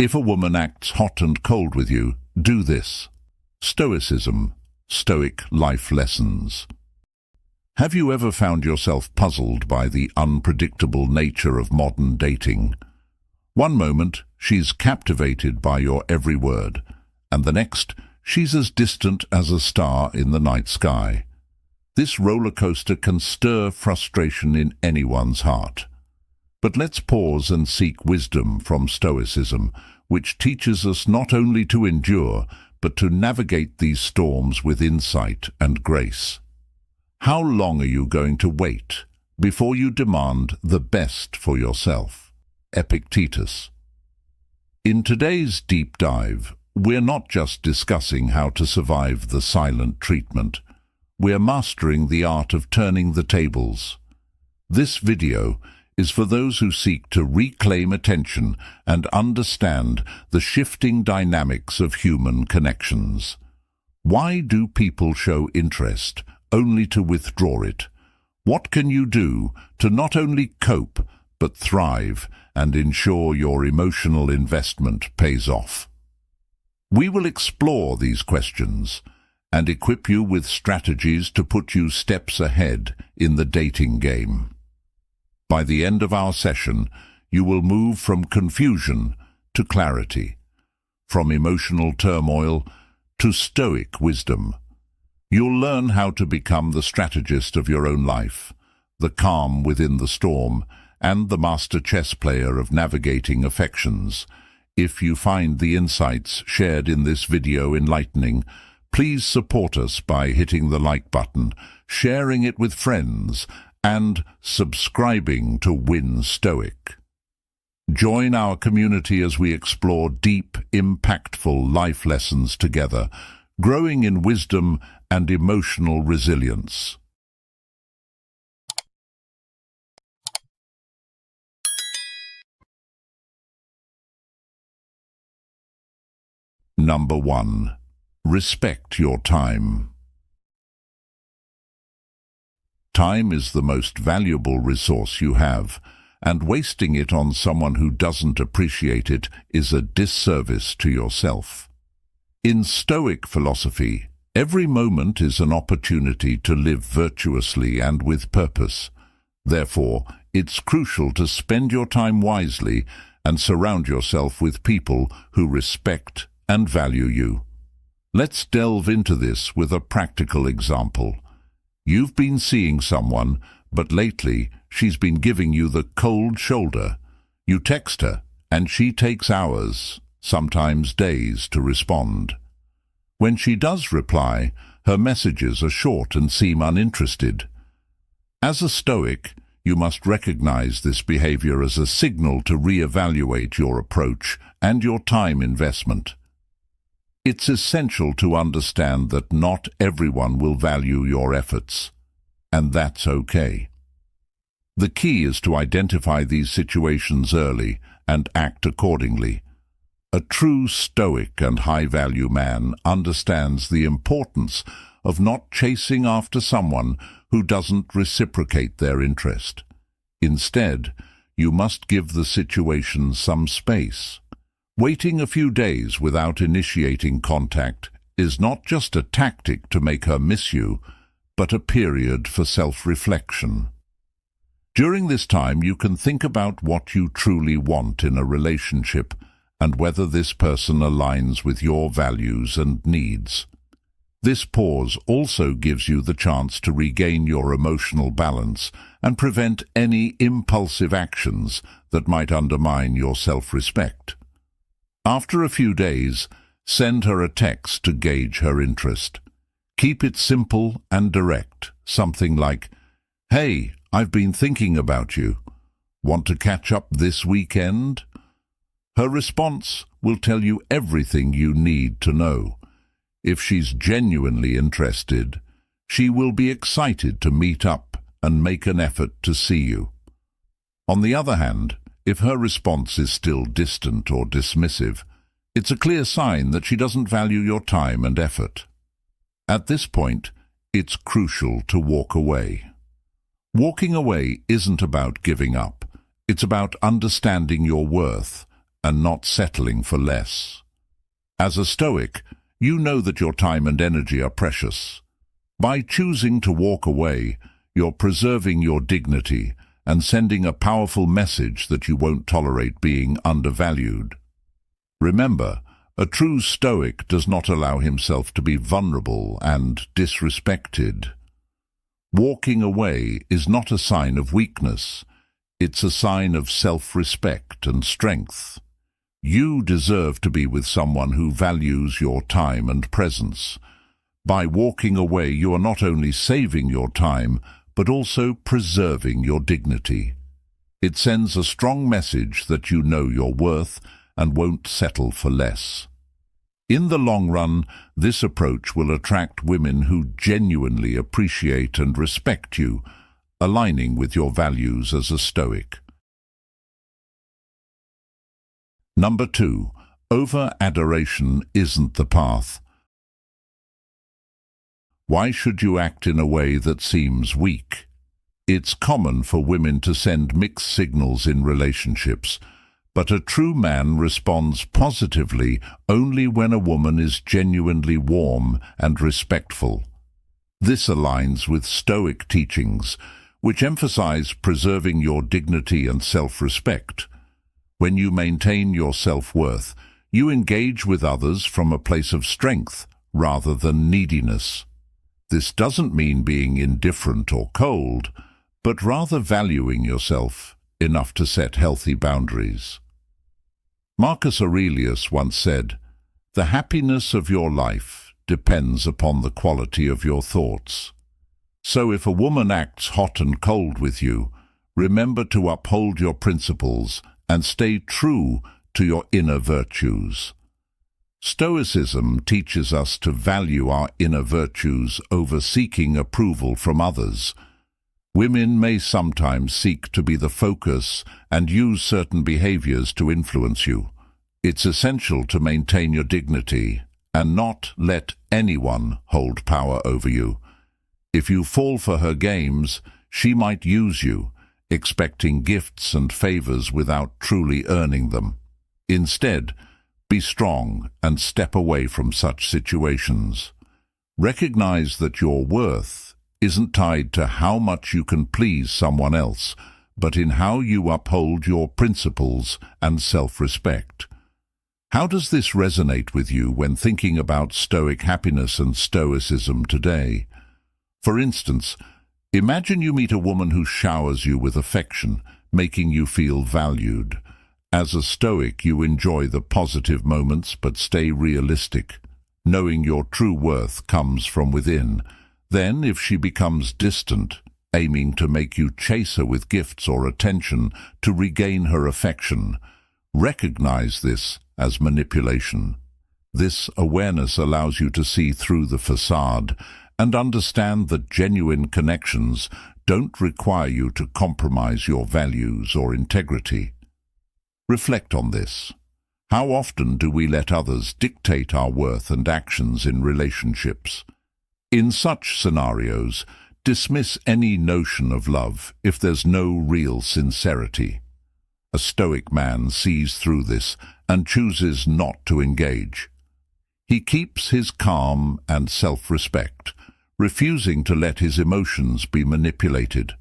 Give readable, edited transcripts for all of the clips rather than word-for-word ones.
If a woman acts hot and cold with you, do this. Stoicism, Stoic life lessons. Have you ever found yourself puzzled by the unpredictable nature of modern dating? One moment, she's captivated by your every word, and the next, she's as distant as a star in the night sky. This roller coaster can stir frustration in anyone's heart. But let's pause and seek wisdom from Stoicism, which teaches us not only to endure, but to navigate these storms with insight and grace. How long are you going to wait before you demand the best for yourself? Epictetus. In today's deep dive, we're not just discussing how to survive the silent treatment. We're mastering the art of turning the tables. This video is for those who seek to reclaim attention and understand the shifting dynamics of human connections. Why do people show interest only to withdraw it? What can you do to not only cope but thrive and ensure your emotional investment pays off? We will explore these questions and equip you with strategies to put you steps ahead in the dating game. By the end of our session, you will move from confusion to clarity, from emotional turmoil to stoic wisdom. You'll learn how to become the strategist of your own life, the calm within the storm, and the master chess player of navigating affections. If you find the insights shared in this video enlightening, please support us by hitting the like button, sharing it with friends, and subscribing to Win Stoic. Join our community as we explore deep, impactful life lessons together, growing in wisdom and emotional resilience. Number 1. Respect your time. Time is the most valuable resource you have, and wasting it on someone who doesn't appreciate it is a disservice to yourself. In Stoic philosophy, every moment is an opportunity to live virtuously and with purpose. Therefore, it's crucial to spend your time wisely and surround yourself with people who respect and value you. Let's delve into this with a practical example. You've been seeing someone, but lately she's been giving you the cold shoulder. You text her, and she takes hours, sometimes days, to respond. When she does reply, her messages are short and seem uninterested. As a Stoic, you must recognize this behavior as a signal to reevaluate your approach and your time investment. It's essential to understand that not everyone will value your efforts, and that's okay. The key is to identify these situations early and act accordingly. A true Stoic and high-value man understands the importance of not chasing after someone who doesn't reciprocate their interest. Instead, you must give the situation some space. Waiting a few days without initiating contact is not just a tactic to make her miss you, but a period for self-reflection. During this time, you can think about what you truly want in a relationship and whether this person aligns with your values and needs. This pause also gives you the chance to regain your emotional balance and prevent any impulsive actions that might undermine your self-respect. After a few days, send her a text to gauge her interest. Keep it simple and direct, something like, "Hey, I've been thinking about you. Want to catch up this weekend?" Her response will tell you everything you need to know. If she's genuinely interested, she will be excited to meet up and make an effort to see you. On the other hand, if her response is still distant or dismissive, it's a clear sign that she doesn't value your time and effort. At this point, it's crucial to walk away. Walking away isn't about giving up. It's about understanding your worth and not settling for less. As a Stoic, you know that your time and energy are precious. By choosing to walk away, you're preserving your dignity and sending a powerful message that you won't tolerate being undervalued. Remember, a true Stoic does not allow himself to be vulnerable and disrespected. Walking away is not a sign of weakness. It's a sign of self-respect and strength. You deserve to be with someone who values your time and presence. By walking away, you are not only saving your time, but also preserving your dignity. It sends a strong message that you know your worth and won't settle for less. In the long run, this approach will attract women who genuinely appreciate and respect you, aligning with your values as a Stoic. Number 2. Over-adoration isn't the path. Why should you act in a way that seems weak? It's common for women to send mixed signals in relationships, but a true man responds positively only when a woman is genuinely warm and respectful. This aligns with Stoic teachings, which emphasize preserving your dignity and self-respect. When you maintain your self-worth, you engage with others from a place of strength rather than neediness. This doesn't mean being indifferent or cold, but rather valuing yourself enough to set healthy boundaries. Marcus Aurelius once said, "The happiness of your life depends upon the quality of your thoughts." So if a woman acts hot and cold with you, remember to uphold your principles and stay true to your inner virtues. Stoicism teaches us to value our inner virtues over seeking approval from others. Women may sometimes seek to be the focus and use certain behaviors to influence you. It's essential to maintain your dignity and not let anyone hold power over you. If you fall for her games, she might use you, expecting gifts and favors without truly earning them. Instead, be strong and step away from such situations. Recognize that your worth isn't tied to how much you can please someone else, but in how you uphold your principles and self-respect. How does this resonate with you when thinking about Stoic happiness and Stoicism today? For instance, imagine you meet a woman who showers you with affection, making you feel valued. As a Stoic, you enjoy the positive moments but stay realistic, knowing your true worth comes from within. Then, if she becomes distant, aiming to make you chase her with gifts or attention to regain her affection, recognize this as manipulation. This awareness allows you to see through the facade and understand that genuine connections don't require you to compromise your values or integrity. Reflect on this. How often do we let others dictate our worth and actions in relationships? In such scenarios, dismiss any notion of love if there's no real sincerity. A Stoic man sees through this and chooses not to engage. He keeps his calm and self-respect, refusing to let his emotions be manipulated.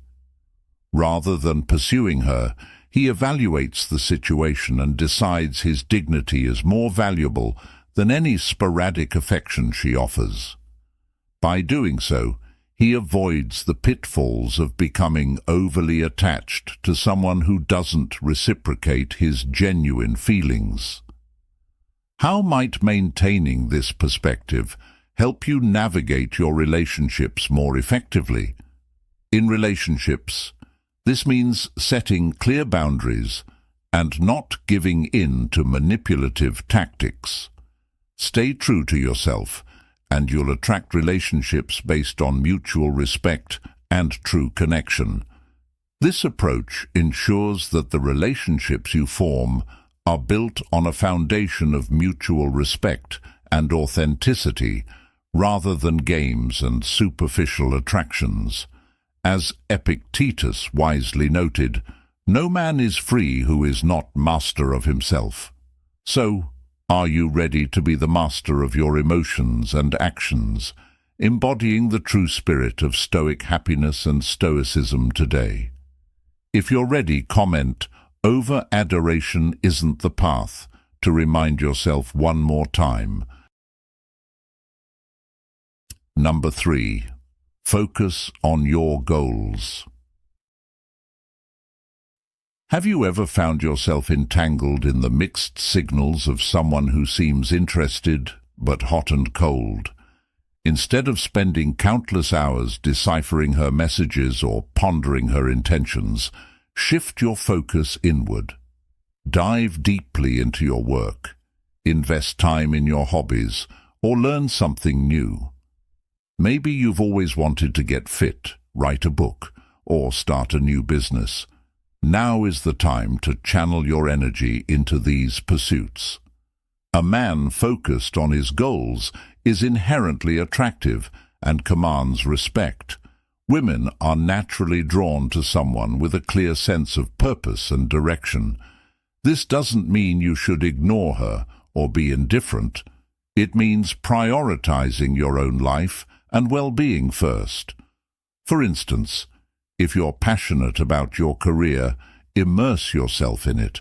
Rather than pursuing her, he evaluates the situation and decides his dignity is more valuable than any sporadic affection she offers. By doing so, he avoids the pitfalls of becoming overly attached to someone who doesn't reciprocate his genuine feelings. How might maintaining this perspective help you navigate your relationships more effectively? In relationships, this means setting clear boundaries and not giving in to manipulative tactics. Stay true to yourself, and you'll attract relationships based on mutual respect and true connection. This approach ensures that the relationships you form are built on a foundation of mutual respect and authenticity rather than games and superficial attractions. As Epictetus wisely noted, "No man is free who is not master of himself." So, are you ready to be the master of your emotions and actions, embodying the true spirit of Stoic happiness and Stoicism today? If you're ready, comment, "Over-adoration isn't the path," to remind yourself one more time. Number 3. Focus on your goals. Have you ever found yourself entangled in the mixed signals of someone who seems interested but hot and cold? Instead of spending countless hours deciphering her messages or pondering her intentions, shift your focus inward. Dive deeply into your work. Invest time in your hobbies or learn something new. Maybe you've always wanted to get fit, write a book, or start a new business. Now is the time to channel your energy into these pursuits. A man focused on his goals is inherently attractive and commands respect. Women are naturally drawn to someone with a clear sense of purpose and direction. This doesn't mean you should ignore her or be indifferent. It means prioritizing your own life and well-being first. For instance, if you're passionate about your career, immerse yourself in it.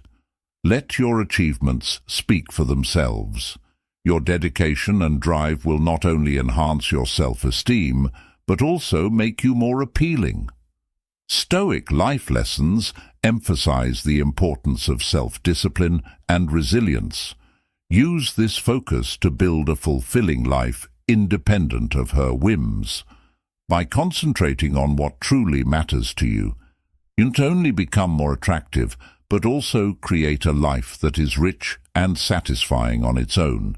Let your achievements speak for themselves. Your dedication and drive will not only enhance your self-esteem, but also make you more appealing. Stoic life lessons emphasize the importance of self-discipline and resilience. Use this focus to build a fulfilling life independent of her whims. By concentrating on what truly matters to you, you not only become more attractive, but also create a life that is rich and satisfying on its own.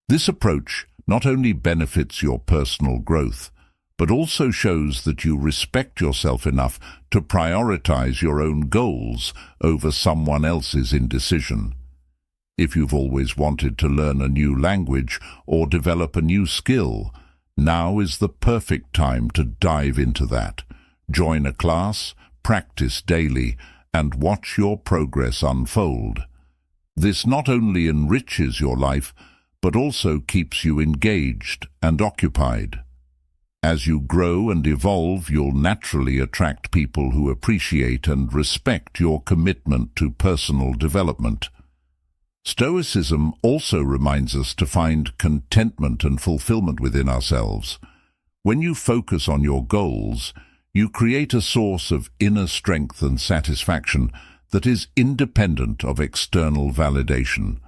This approach not only benefits your personal growth, but also shows that you respect yourself enough to prioritize your own goals over someone else's indecision. If you've always wanted to learn a new language or develop a new skill, now is the perfect time to dive into that. Join a class, practice daily, and watch your progress unfold. This not only enriches your life, but also keeps you engaged and occupied. As you grow and evolve, you'll naturally attract people who appreciate and respect your commitment to personal development. Stoicism also reminds us to find contentment and fulfillment within ourselves. When you focus on your goals, you create a source of inner strength and satisfaction that is independent of external validation.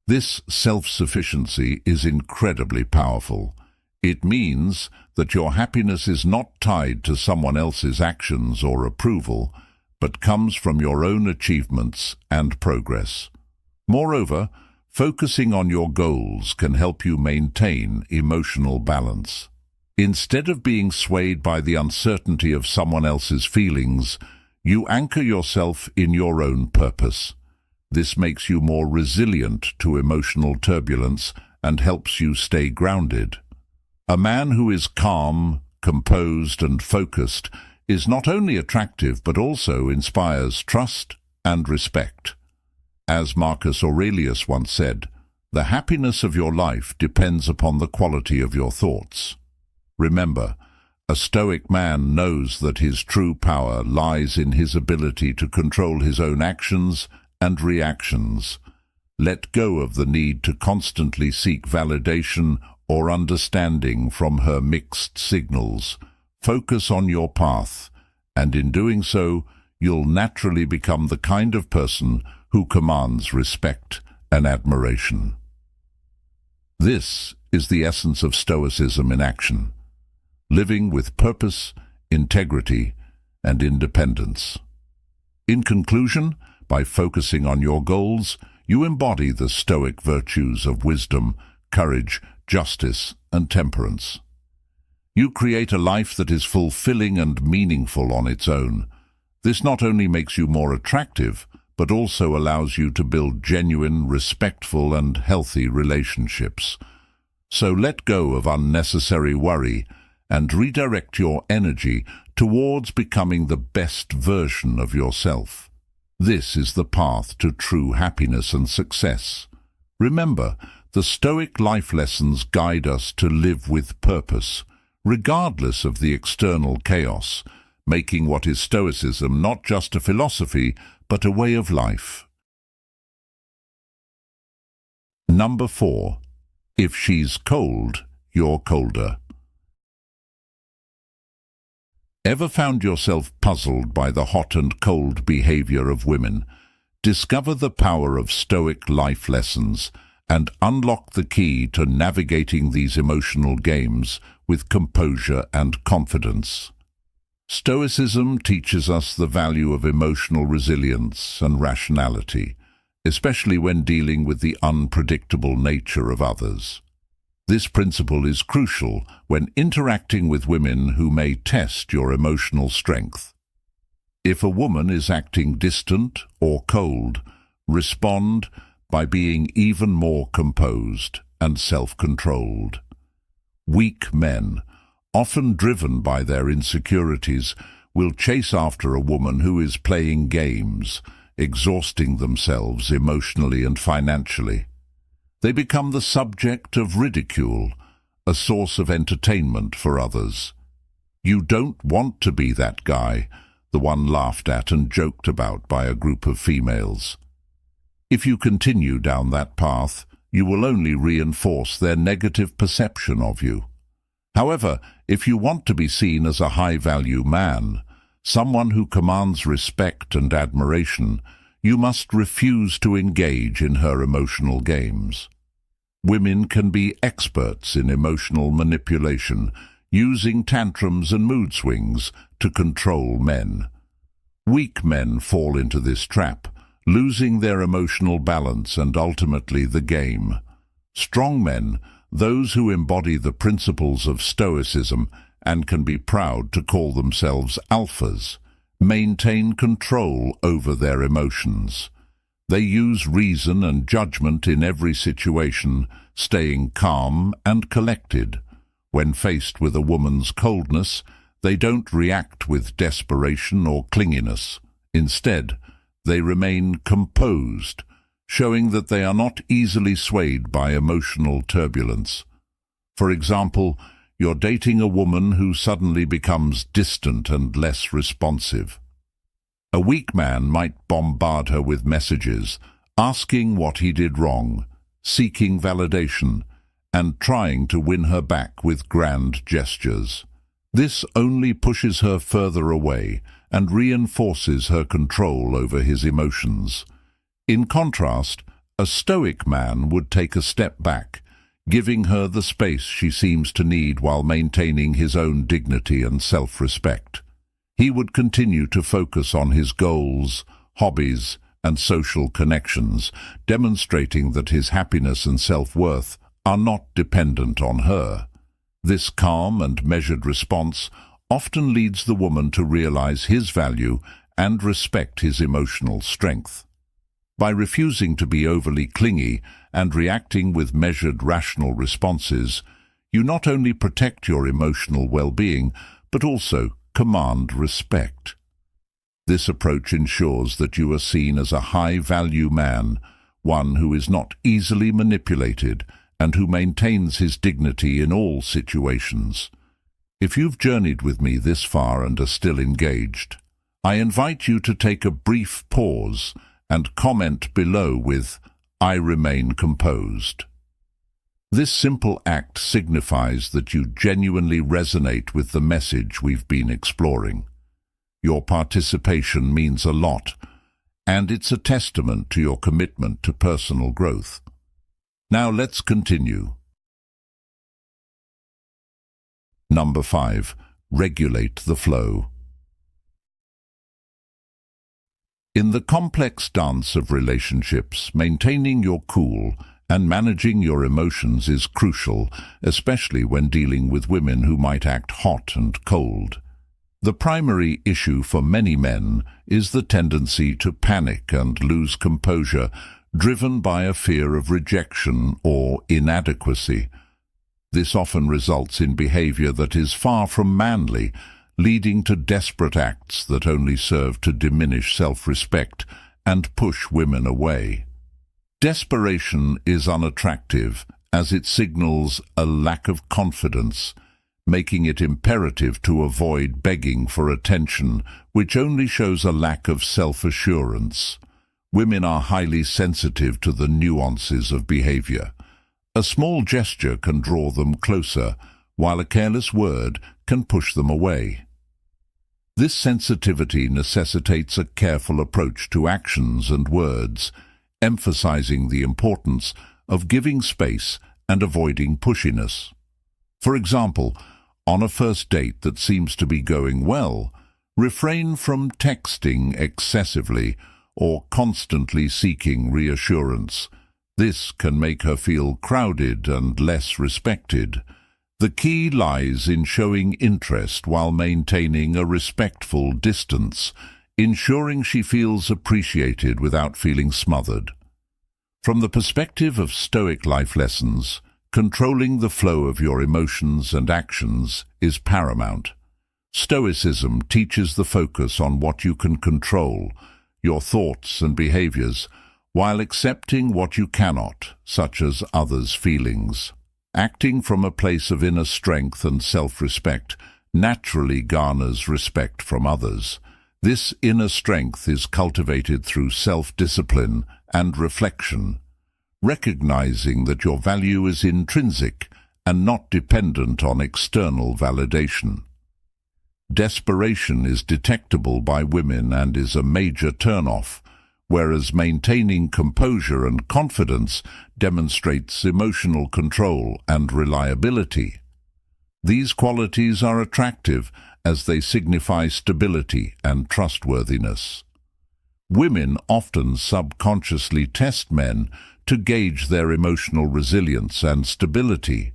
This self-sufficiency is incredibly powerful. It means that your happiness is not tied to someone else's actions or approval, but comes from your own achievements and progress. Moreover, focusing on your goals can help you maintain emotional balance. Instead of being swayed by the uncertainty of someone else's feelings, you anchor yourself in your own purpose. This makes you more resilient to emotional turbulence and helps you stay grounded. A man who is calm, composed, and focused is not only attractive but also inspires trust and respect. As Marcus Aurelius once said, "The happiness of your life depends upon the quality of your thoughts." Remember, a Stoic man knows that his true power lies in his ability to control his own actions and reactions. Let go of the need to constantly seek validation or understanding from her mixed signals. Focus on your path, and in doing so, you'll naturally become the kind of person who commands respect and admiration. This is the essence of Stoicism in action, living with purpose, integrity, and independence. In conclusion, by focusing on your goals, you embody the Stoic virtues of wisdom, courage, justice, and temperance. You create a life that is fulfilling and meaningful on its own. This not only makes you more attractive, but also allows you to build genuine, respectful, and healthy relationships. So let go of unnecessary worry and redirect your energy towards becoming the best version of yourself. This is the path to true happiness and success. Remember, the Stoic life lessons guide us to live with purpose, regardless of the external chaos, making what is Stoicism not just a philosophy, but a way of life. Number 4. If she's cold, you're colder. Ever found yourself puzzled by the hot and cold behavior of women? Discover the power of Stoic life lessons and unlock the key to navigating these emotional games with composure and confidence. Stoicism teaches us the value of emotional resilience and rationality, especially when dealing with the unpredictable nature of others. This principle is crucial when interacting with women who may test your emotional strength. If a woman is acting distant or cold, respond by being even more composed and self-controlled. Weak men, often driven by their insecurities, will chase after a woman who is playing games, exhausting themselves emotionally and financially. They become the subject of ridicule, a source of entertainment for others. You don't want to be that guy, the one laughed at and joked about by a group of females. If you continue down that path, you will only reinforce their negative perception of you. However, if you want to be seen as a high-value man, someone who commands respect and admiration, you must refuse to engage in her emotional games. Women can be experts in emotional manipulation, using tantrums and mood swings to control men. Weak men fall into this trap, losing their emotional balance and ultimately the game. Strong men, those who embody the principles of Stoicism and can be proud to call themselves alphas, maintain control over their emotions. They use reason and judgment in every situation, staying calm and collected. When faced with a woman's coldness, they don't react with desperation or clinginess. Instead, they remain composed, showing that they are not easily swayed by emotional turbulence. For example, you're dating a woman who suddenly becomes distant and less responsive. A weak man might bombard her with messages, asking what he did wrong, seeking validation, and trying to win her back with grand gestures. This only pushes her further away and reinforces her control over his emotions. In contrast, a Stoic man would take a step back, giving her the space she seems to need while maintaining his own dignity and self-respect. He would continue to focus on his goals, hobbies, and social connections, demonstrating that his happiness and self-worth are not dependent on her. This calm and measured response often leads the woman to realize his value and respect his emotional strength. By refusing to be overly clingy and reacting with measured, rational responses, you not only protect your emotional well-being, but also command respect. This approach ensures that you are seen as a high-value man, one who is not easily manipulated and who maintains his dignity in all situations. If you've journeyed with me this far and are still engaged, I invite you to take a brief pause and comment below with, "I remain composed." This simple act signifies that you genuinely resonate with the message we've been exploring. Your participation means a lot, and it's a testament to your commitment to personal growth. Now let's continue. Number 5. Regulate the flow. In the complex dance of relationships, maintaining your cool and managing your emotions is crucial, especially when dealing with women who might act hot and cold. The primary issue for many men is the tendency to panic and lose composure, driven by a fear of rejection or inadequacy. This often results in behavior that is far from manly, leading to desperate acts that only serve to diminish self-respect and push women away. Desperation is unattractive as it signals a lack of confidence, making it imperative to avoid begging for attention, which only shows a lack of self-assurance. Women are highly sensitive to the nuances of behavior. A small gesture can draw them closer, while a careless word can push them away. This sensitivity necessitates a careful approach to actions and words, emphasizing the importance of giving space and avoiding pushiness. For example, on a first date that seems to be going well, refrain from texting excessively or constantly seeking reassurance. This can make her feel crowded and less respected. The key lies in showing interest while maintaining a respectful distance, ensuring she feels appreciated without feeling smothered. From the perspective of Stoic life lessons, controlling the flow of your emotions and actions is paramount. Stoicism teaches the focus on what you can control, your thoughts and behaviors, while accepting what you cannot, such as others' feelings. Acting from a place of inner strength and self-respect naturally garners respect from others. This inner strength is cultivated through self-discipline and reflection, recognizing that your value is intrinsic and not dependent on external validation. Desperation is detectable by women and is a major turn-off, whereas maintaining composure and confidence demonstrates emotional control and reliability. These qualities are attractive as they signify stability and trustworthiness. Women often subconsciously test men to gauge their emotional resilience and stability.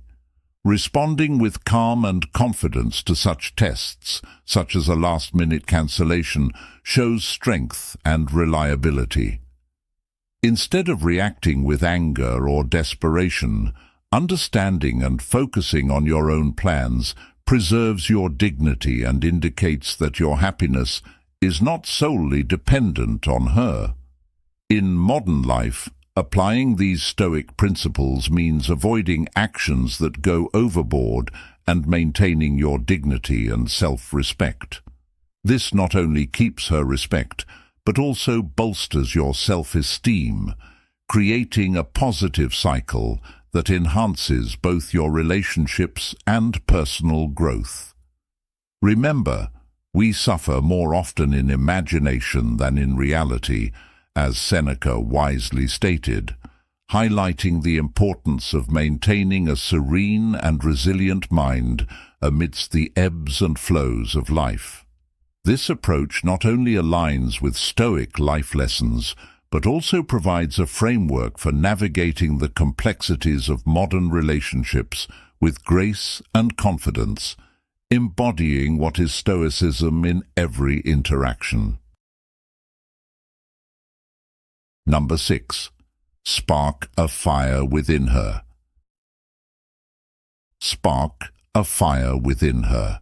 Responding with calm and confidence to such tests, such as a last-minute cancellation, shows strength and reliability. Instead of reacting with anger or desperation, understanding and focusing on your own plans preserves your dignity and indicates that your happiness is not solely dependent on her. In modern life, applying these Stoic principles means avoiding actions that go overboard and maintaining your dignity and self-respect. This not only keeps her respect, but also bolsters your self-esteem, creating a positive cycle that enhances both your relationships and personal growth. Remember, we suffer more often in imagination than in reality, as Seneca wisely stated, highlighting the importance of maintaining a serene and resilient mind amidst the ebbs and flows of life. This approach not only aligns with Stoic life lessons, but also provides a framework for navigating the complexities of modern relationships with grace and confidence, embodying what is Stoicism in every interaction. Number 6. Spark a fire within her. Spark a fire within her.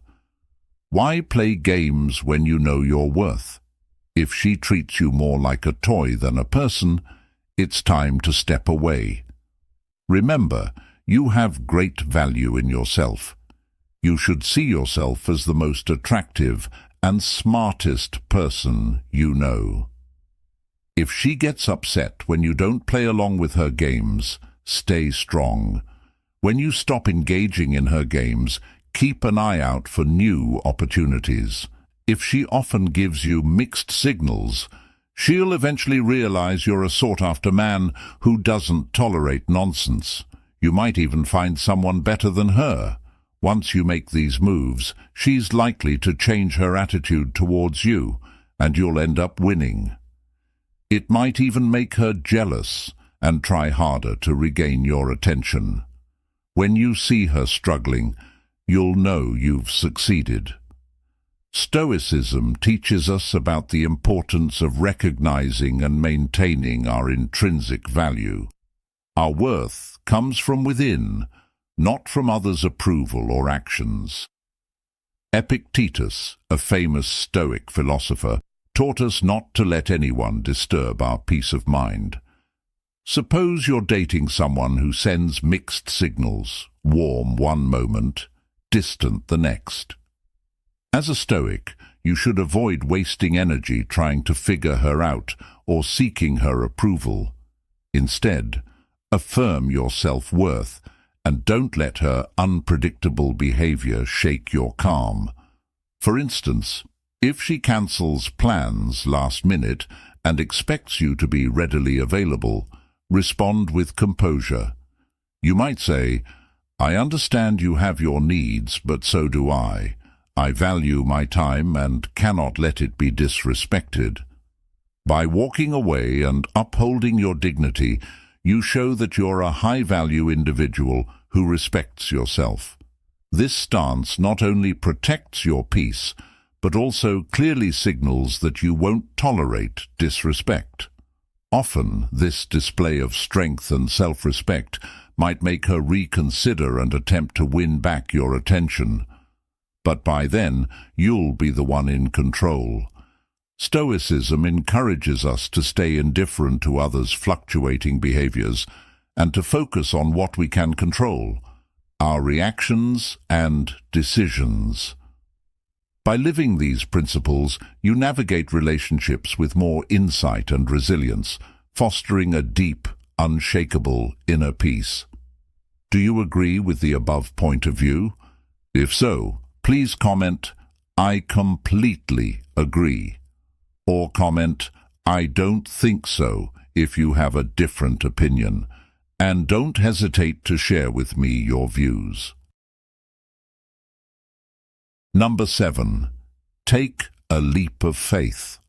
Why play games when you know your worth? If she treats you more like a toy than a person, it's time to step away. Remember, you have great value in yourself. You should see yourself as the most attractive and smartest person you know. If she gets upset when you don't play along with her games, stay strong. When you stop engaging in her games, keep an eye out for new opportunities. If she often gives you mixed signals, she'll eventually realize you're a sought-after man who doesn't tolerate nonsense. You might even find someone better than her. Once you make these moves, she's likely to change her attitude towards you, and you'll end up winning. It might even make her jealous and try harder to regain your attention. When you see her struggling, you'll know you've succeeded. Stoicism teaches us about the importance of recognizing and maintaining our intrinsic value. Our worth comes from within, not from others' approval or actions. Epictetus, a famous Stoic philosopher, taught us not to let anyone disturb our peace of mind. Suppose you're dating someone who sends mixed signals, warm one moment, distant the next. As a Stoic, you should avoid wasting energy trying to figure her out or seeking her approval. Instead, affirm your self-worth and don't let her unpredictable behavior shake your calm. For instance, if she cancels plans last minute and expects you to be readily available, respond with composure. You might say, "I understand you have your needs, but so do I. I value my time and cannot let it be disrespected." By walking away and upholding your dignity, you show that you're a high-value individual who respects yourself. This stance not only protects your peace, but also clearly signals that you won't tolerate disrespect. Often, this display of strength and self-respect might make her reconsider and attempt to win back your attention. But by then, you'll be the one in control. Stoicism encourages us to stay indifferent to others' fluctuating behaviors and to focus on what we can control, our reactions and decisions. By living these principles, you navigate relationships with more insight and resilience, fostering a deep, unshakable inner peace. Do you agree with the above point of view? If so, please comment, "I completely agree," or comment, "I don't think so," if you have a different opinion, and don't hesitate to share with me your views. Number 7. Take a leap of faith.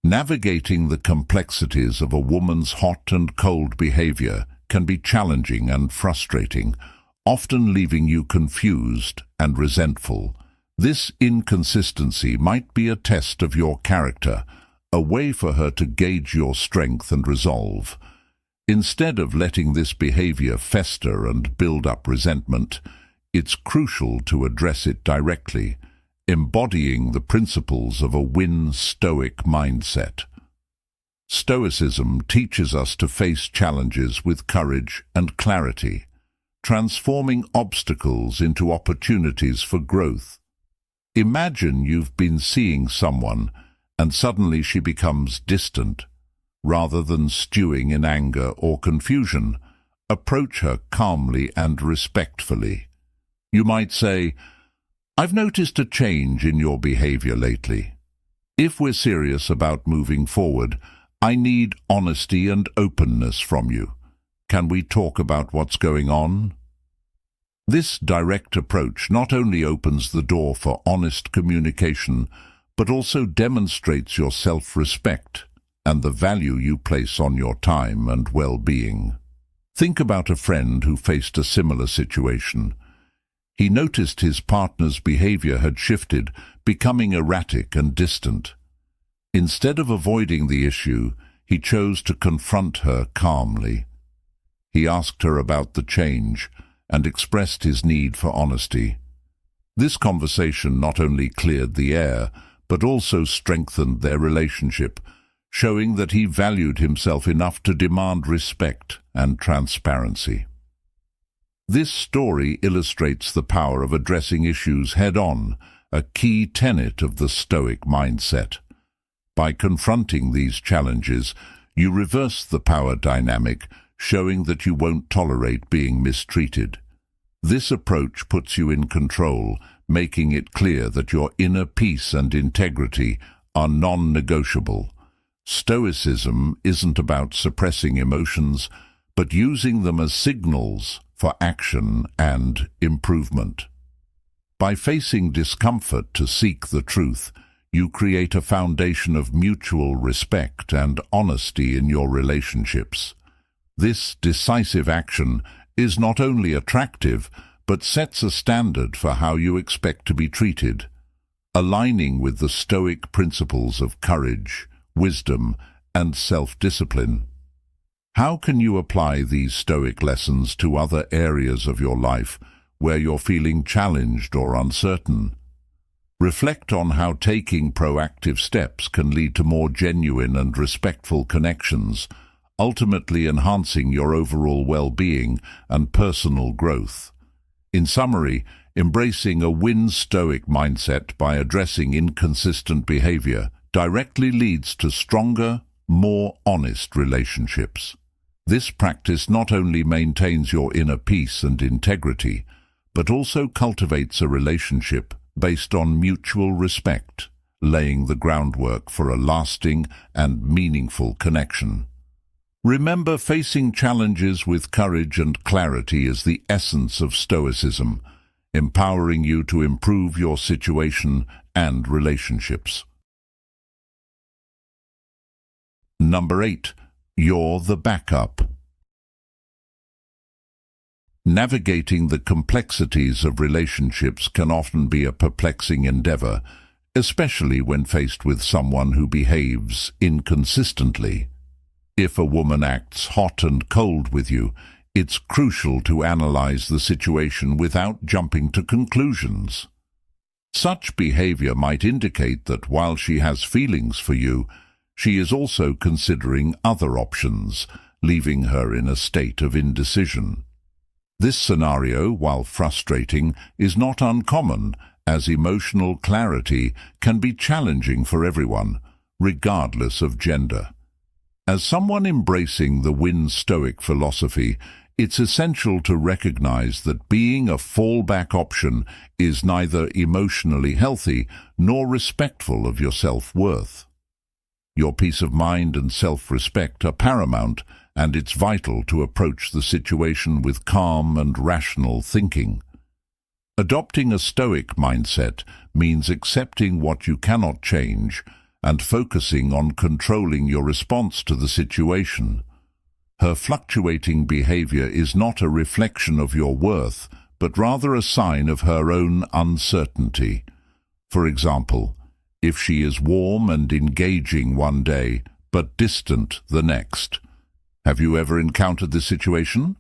Navigating the complexities of a woman's hot and cold behavior can be challenging and frustrating, often leaving you confused and resentful. This inconsistency might be a test of your character, a way for her to gauge your strength and resolve. Instead of letting this behavior fester and build up resentment, it's crucial to address it directly, embodying the principles of a Stoic mindset. Stoicism teaches us to face challenges with courage and clarity, transforming obstacles into opportunities for growth. Imagine you've been seeing someone and suddenly she becomes distant. Rather than stewing in anger or confusion, approach her calmly and respectfully. You might say, "I've noticed a change in your behavior lately. If we're serious about moving forward, I need honesty and openness from you. Can we talk about what's going on?" This direct approach not only opens the door for honest communication, but also demonstrates your self-respect and the value you place on your time and well-being. Think about a friend who faced a similar situation. He noticed his partner's behavior had shifted, becoming erratic and distant. Instead of avoiding the issue, he chose to confront her calmly. He asked her about the change and expressed his need for honesty. This conversation not only cleared the air, but also strengthened their relationship, showing that he valued himself enough to demand respect and transparency. This story illustrates the power of addressing issues head-on, a key tenet of the Stoic mindset. By confronting these challenges, you reverse the power dynamic, showing that you won't tolerate being mistreated. This approach puts you in control, making it clear that your inner peace and integrity are non-negotiable. Stoicism isn't about suppressing emotions, but using them as signals for action and improvement. By facing discomfort to seek the truth, you create a foundation of mutual respect and honesty in your relationships. This decisive action is not only attractive, but sets a standard for how you expect to be treated, aligning with the Stoic principles of courage, wisdom, and self-discipline. How can you apply these Stoic lessons to other areas of your life where you're feeling challenged or uncertain? Reflect on how taking proactive steps can lead to more genuine and respectful connections, ultimately enhancing your overall well-being and personal growth. In summary, embracing a win Stoic mindset by addressing inconsistent behavior directly leads to stronger, more honest relationships. This practice not only maintains your inner peace and integrity, but also cultivates a relationship based on mutual respect, laying the groundwork for a lasting and meaningful connection. Remember, facing challenges with courage and clarity is the essence of Stoicism, empowering you to improve your situation and relationships. Number 8. You're the backup. Navigating the complexities of relationships can often be a perplexing endeavor, especially when faced with someone who behaves inconsistently. If a woman acts hot and cold with you, it's crucial to analyze the situation without jumping to conclusions. Such behavior might indicate that while she has feelings for you, she is also considering other options, leaving her in a state of indecision. This scenario, while frustrating, is not uncommon, as emotional clarity can be challenging for everyone, regardless of gender. As someone embracing the win Stoic philosophy, it's essential to recognize that being a fallback option is neither emotionally healthy nor respectful of your self-worth. Your peace of mind and self-respect are paramount, and it's vital to approach the situation with calm and rational thinking. Adopting a Stoic mindset means accepting what you cannot change and focusing on controlling your response to the situation. Her fluctuating behavior is not a reflection of your worth, but rather a sign of her own uncertainty. For example, if she is warm and engaging one day, but distant the next. Have you ever encountered this situation?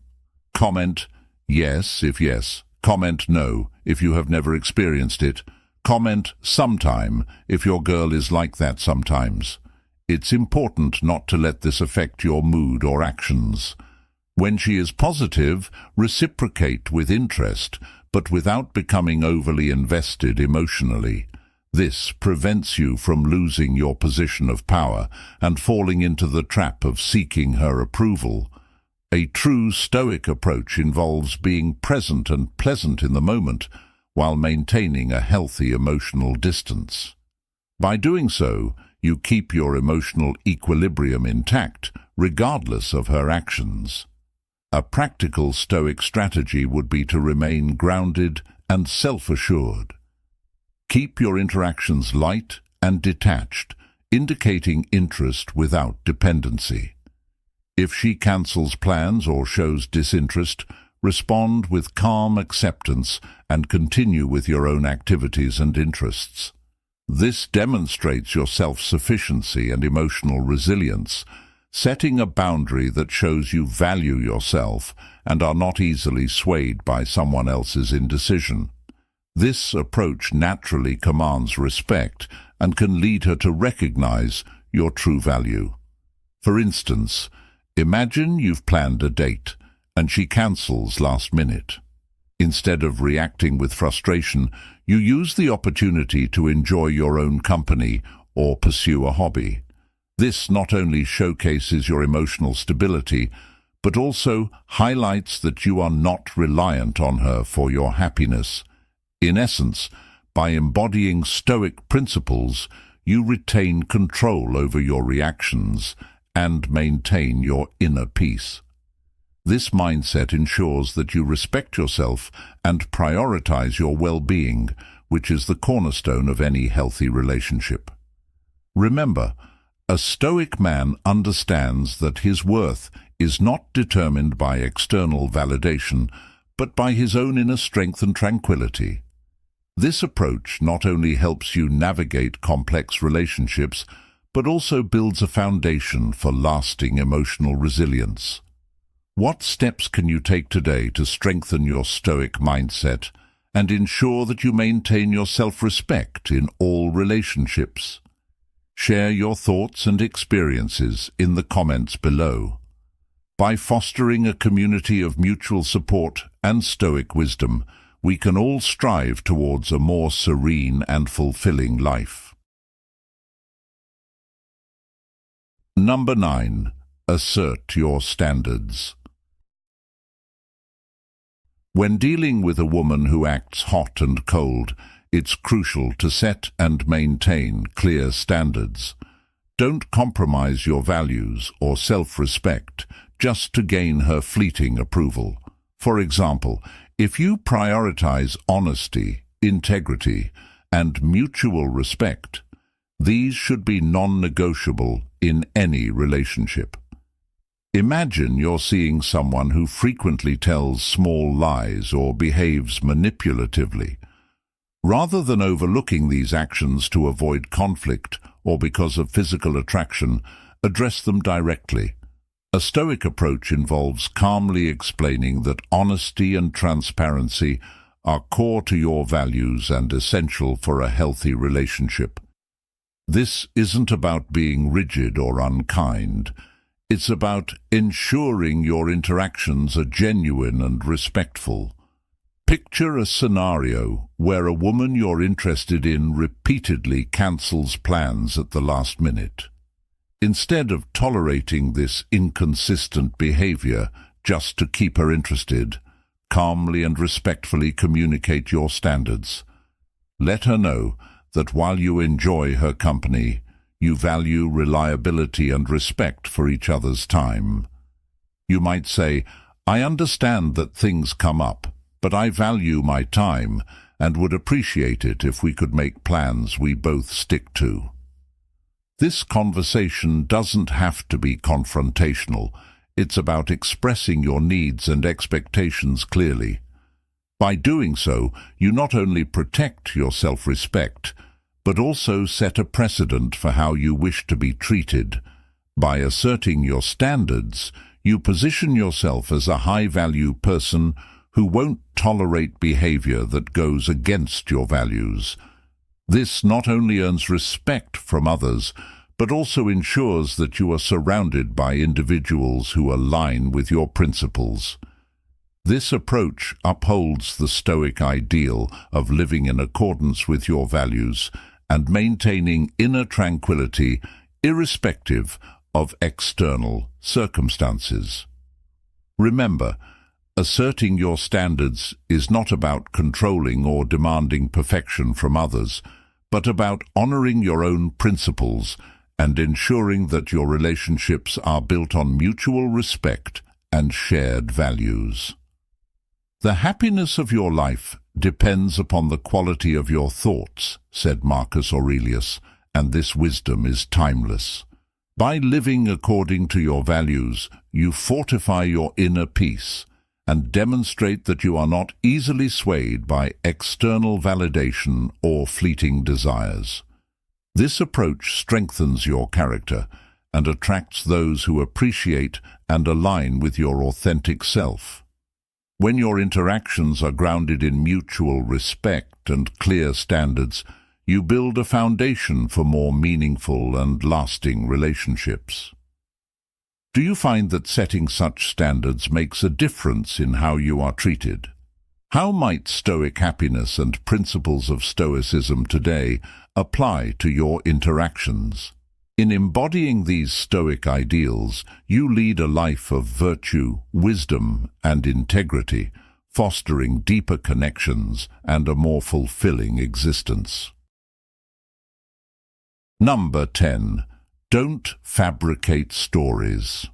Comment yes if yes. Comment no if you have never experienced it. Comment sometime if your girl is like that sometimes. It's important not to let this affect your mood or actions. When she is positive, reciprocate with interest, but without becoming overly invested emotionally. This prevents you from losing your position of power and falling into the trap of seeking her approval. A true Stoic approach involves being present and pleasant in the moment, while maintaining a healthy emotional distance. By doing so, you keep your emotional equilibrium intact, regardless of her actions. A practical Stoic strategy would be to remain grounded and self-assured. Keep your interactions light and detached, indicating interest without dependency. If she cancels plans or shows disinterest, respond with calm acceptance and continue with your own activities and interests. This demonstrates your self-sufficiency and emotional resilience, setting a boundary that shows you value yourself and are not easily swayed by someone else's indecision. This approach naturally commands respect and can lead her to recognize your true value. For instance, imagine you've planned a date and she cancels last minute. Instead of reacting with frustration, you use the opportunity to enjoy your own company or pursue a hobby. This not only showcases your emotional stability, but also highlights that you are not reliant on her for your happiness. In essence, by embodying Stoic principles, you retain control over your reactions and maintain your inner peace. This mindset ensures that you respect yourself and prioritize your well-being, which is the cornerstone of any healthy relationship. Remember, a Stoic man understands that his worth is not determined by external validation, but by his own inner strength and tranquility. This approach not only helps you navigate complex relationships, but also builds a foundation for lasting emotional resilience. What steps can you take today to strengthen your Stoic mindset and ensure that you maintain your self-respect in all relationships. Share your thoughts and experiences in the comments below. By fostering a community of mutual support and Stoic wisdom, we can all strive towards a more serene and fulfilling life. Number 9. Assert your standards. When dealing with a woman who acts hot and cold, it's crucial to set and maintain clear standards. Don't compromise your values or self-respect just to gain her fleeting approval. For example, if you prioritize honesty, integrity, and mutual respect, these should be non-negotiable in any relationship. Imagine you're seeing someone who frequently tells small lies or behaves manipulatively. Rather than overlooking these actions to avoid conflict or because of physical attraction, address them directly. A Stoic approach involves calmly explaining that honesty and transparency are core to your values and essential for a healthy relationship. This isn't about being rigid or unkind. It's about ensuring your interactions are genuine and respectful. Picture a scenario where a woman you're interested in repeatedly cancels plans at the last minute. Instead of tolerating this inconsistent behavior just to keep her interested, calmly and respectfully communicate your standards. Let her know that while you enjoy her company, you value reliability and respect for each other's time. You might say, "I understand that things come up, but I value my time and would appreciate it if we could make plans we both stick to." This conversation doesn't have to be confrontational. It's about expressing your needs and expectations clearly. By doing so, you not only protect your self-respect, but also set a precedent for how you wish to be treated. By asserting your standards, you position yourself as a high-value person who won't tolerate behavior that goes against your values. This not only earns respect from others, but also ensures that you are surrounded by individuals who align with your principles. This approach upholds the Stoic ideal of living in accordance with your values and maintaining inner tranquility irrespective of external circumstances. Remember, asserting your standards is not about controlling or demanding perfection from others, but about honoring your own principles and ensuring that your relationships are built on mutual respect and shared values. The happiness of your life depends upon the quality of your thoughts, said Marcus Aurelius, and this wisdom is timeless. By living according to your values, you fortify your inner peace and demonstrate that you are not easily swayed by external validation or fleeting desires. This approach strengthens your character and attracts those who appreciate and align with your authentic self. When your interactions are grounded in mutual respect and clear standards, you build a foundation for more meaningful and lasting relationships. Do you find that setting such standards makes a difference in how you are treated? How might Stoic happiness and principles of Stoicism today apply to your interactions? In embodying these Stoic ideals, you lead a life of virtue, wisdom, and integrity, fostering deeper connections and a more fulfilling existence. Number 10. Don't fabricate stories.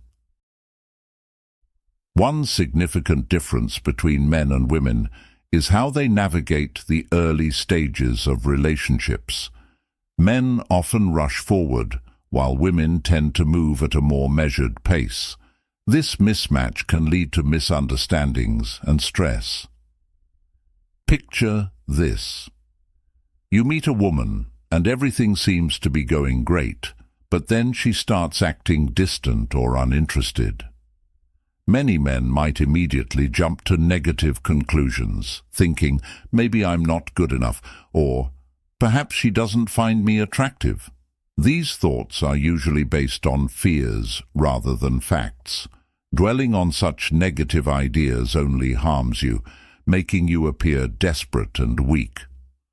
One significant difference between men and women is how they navigate the early stages of relationships. Men often rush forward, while women tend to move at a more measured pace. This mismatch can lead to misunderstandings and stress. Picture this. You meet a woman, and everything seems to be going great, but then she starts acting distant or uninterested. Many men might immediately jump to negative conclusions, thinking, maybe I'm not good enough, or perhaps she doesn't find me attractive. These thoughts are usually based on fears rather than facts. Dwelling on such negative ideas only harms you, making you appear desperate and weak.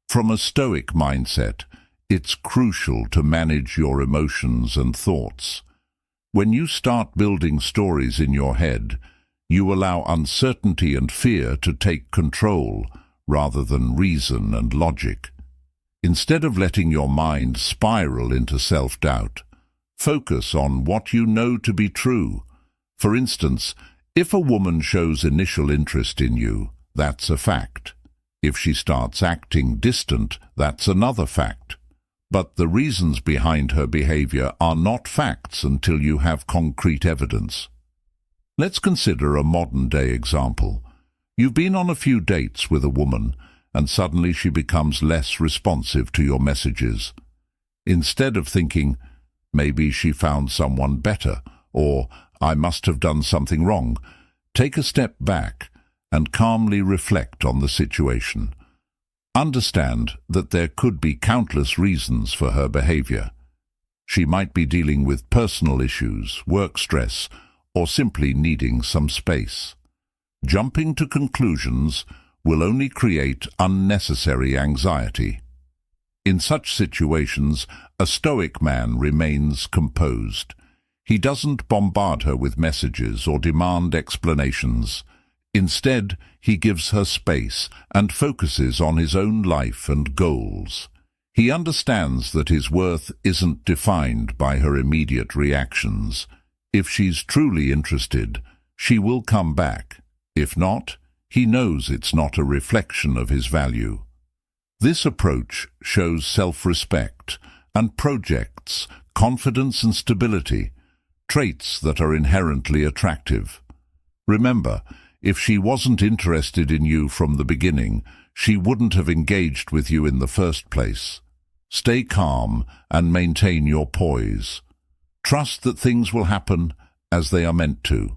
From a Stoic mindset, it's crucial to manage your emotions and thoughts. When you start building stories in your head, you allow uncertainty and fear to take control rather than reason and logic. Instead of letting your mind spiral into self-doubt, focus on what you know to be true. For instance, if a woman shows initial interest in you, that's a fact. If she starts acting distant, that's another fact. But the reasons behind her behavior are not facts until you have concrete evidence. Let's consider a modern-day example. You've been on a few dates with a woman, and suddenly she becomes less responsive to your messages. Instead of thinking, maybe she found someone better, or I must have done something wrong, take a step back and calmly reflect on the situation. Understand that there could be countless reasons for her behavior. She might be dealing with personal issues, work stress, or simply needing some space. Jumping to conclusions will only create unnecessary anxiety. In such situations, a Stoic man remains composed. He doesn't bombard her with messages or demand explanations. Instead, he gives her space and focuses on his own life and goals. He understands that his worth isn't defined by her immediate reactions. If she's truly interested, she will come back. If not, he knows it's not a reflection of his value. This approach shows self-respect and projects confidence and stability, traits that are inherently attractive. Remember, if she wasn't interested in you from the beginning, she wouldn't have engaged with you in the first place. Stay calm and maintain your poise. Trust that things will happen as they are meant to.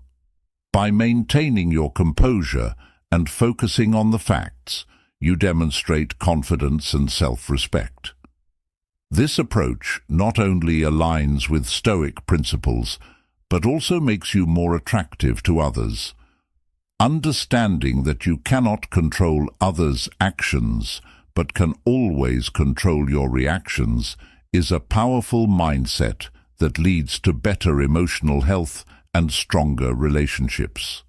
By maintaining your composure and focusing on the facts, you demonstrate confidence and self-respect. This approach not only aligns with Stoic principles, but also makes you more attractive to others. Understanding that you cannot control others' actions, but can always control your reactions, is a powerful mindset that leads to better emotional health and stronger relationships.